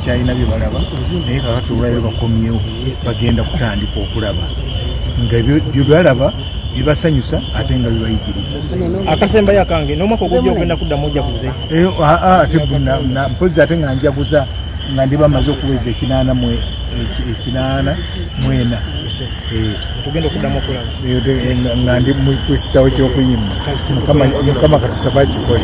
bakyalina bye balaba naye kakati olwaliro bakomyewo bagenda kutandika okulaba nga byo balaba bibasanyusa ate nga bibayigiriza. Akasemba yakange n'omwaka ogujja ogenda kuddamu ojaguze? Ate mpozi ate nga njaguza nga ndi bamaze okuweza ekinaana mwena. Tugenda okuddamu okulaba nga ndi mu kitawo ky'okuyimba. Mukama katusaba kikole.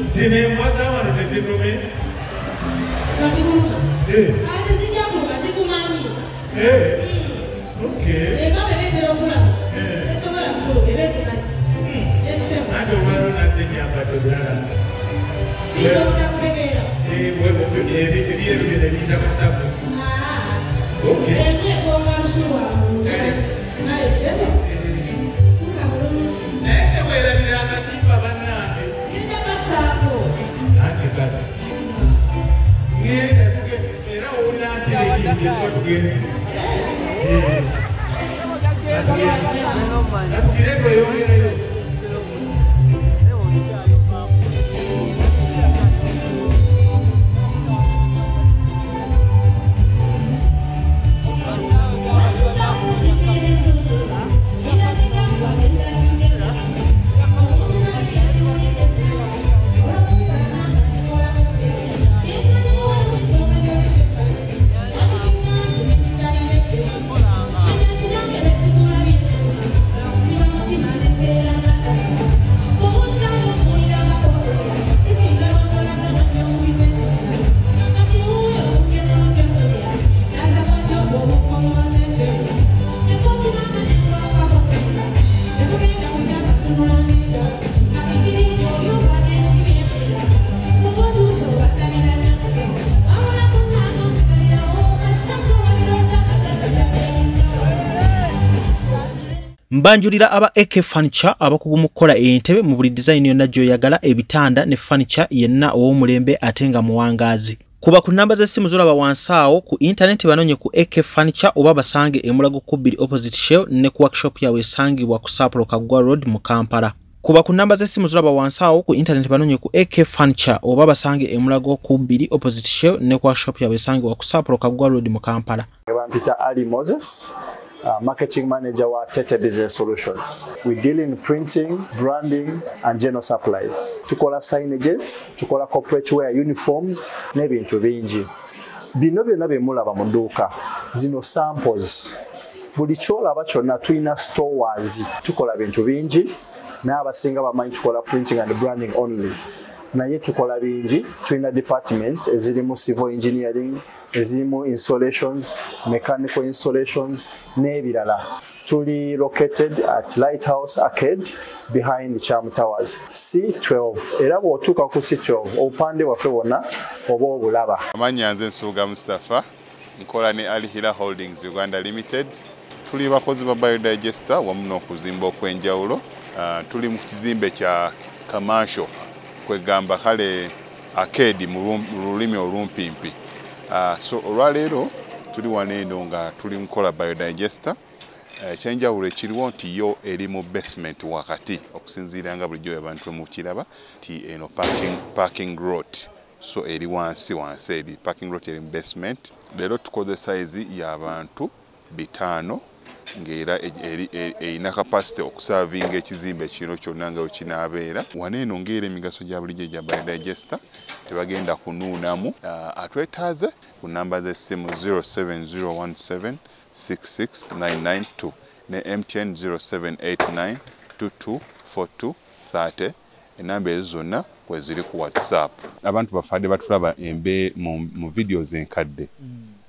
Zinembwa z'abantu tezinume. Okay. Ate olwalo nazinyambadde obulala. Ebyeru bino ebiyita musavu. Okay. Naye teweerabira akatimba bannange. Ate kale. Era owulira nsirikirwa tugenzi. Atugire tweyongerayo. Mbanjulira aba AK Furniture abakugu mu kukola entebe mu buli design yonna gy'oyagala, ebitanda ne furniture yenna ow'omulembe ate nga muwangaazi. Kuba ku namba z'essimu zolaba wansi awo, ku internet banonye ku AK Furniture oba basange e Mulago Kubbiri opposite Shell ne ku workshop yawe esangibwa ku Sapolo Kaggwa Road mu Kampala. Kuba ku namba z'essimu zolaba wansi awo, ku internet banonye ku AK Furniture oba basange e Mulago Kubbiri opposite Shell ne ku workshop yawe esangibwa ku Sapolo Kaggwa Road mu Kampala. Peter Ali Moses. Marketing manager wa Tete Business Solutions. We deal in printing, branding, and general supplies. Tukola signages, tukola corporate wear uniforms, n'ebintu bingi. Bino byonna bye mulaba mu dduuka. Zino samples. Buli kyolaba kyonna tulina stores. Tukola bintu bingi. N'abasinga bamanyi tukola printing and branding only. Naye tukola bingi, tulina departments ezirimu civil engineering, ezirimu installations, mechanical installations, n'ebirala. Tuli located at Lighthouse Arcade behind Charm Towers, C12. Era bw'otuuka ku C12 obupande waffe bwonna oba obulaba. Amannya nze Nsuuga Mustafa, nkola ne Ali Hila Holdings Uganda Limited. Tuli bakozi ba Biodigester wamu n'okuzimba okw'enjawulo. Tuli mu kizimbe kya commercial kwegamba kale arcade mu lulimi olumpimpi. So olwaleero tuli waneeno nga tuli mukola Biodigester. Ekyenjawulo ekiriwo nti yo eri mu basement wakati okusinziira nga bulijjo abantu mu kiraba ti eno parking lot. So eri wansi eri parking lot eri mu basement. Leero tukoze size y'abantu 5 ng'era erina capacity okusavinga ekizimbe kino kyonna nga wekinaabeera. Waneeno ng'era emigaso gya bulijjo gya Biodigester tebagenda kunuunamu. Atwetaaze ku namba z'essimu 07017669992 ne MTN 0789224230. Enamba ezo zonna kwe ziri ku WhatsApp. Abantu bafadde batulaba mu videos enkadde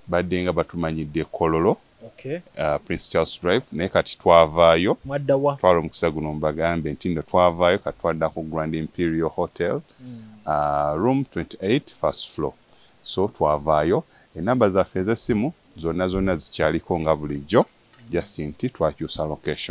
badde nga batumanyidde Kololo. Okay. Prince Charles Drive, naye kati twavaayo. Mwaddawa. Twala omukisa guno mbagambe nti ndo twavaayo kati twadda ku Grand Imperial Hotel. Room 28 first floor. So twavaayo. Enamba zaffe ez'essimu zonna zikyaliko nga bulijjo. Just nti twakyusa location.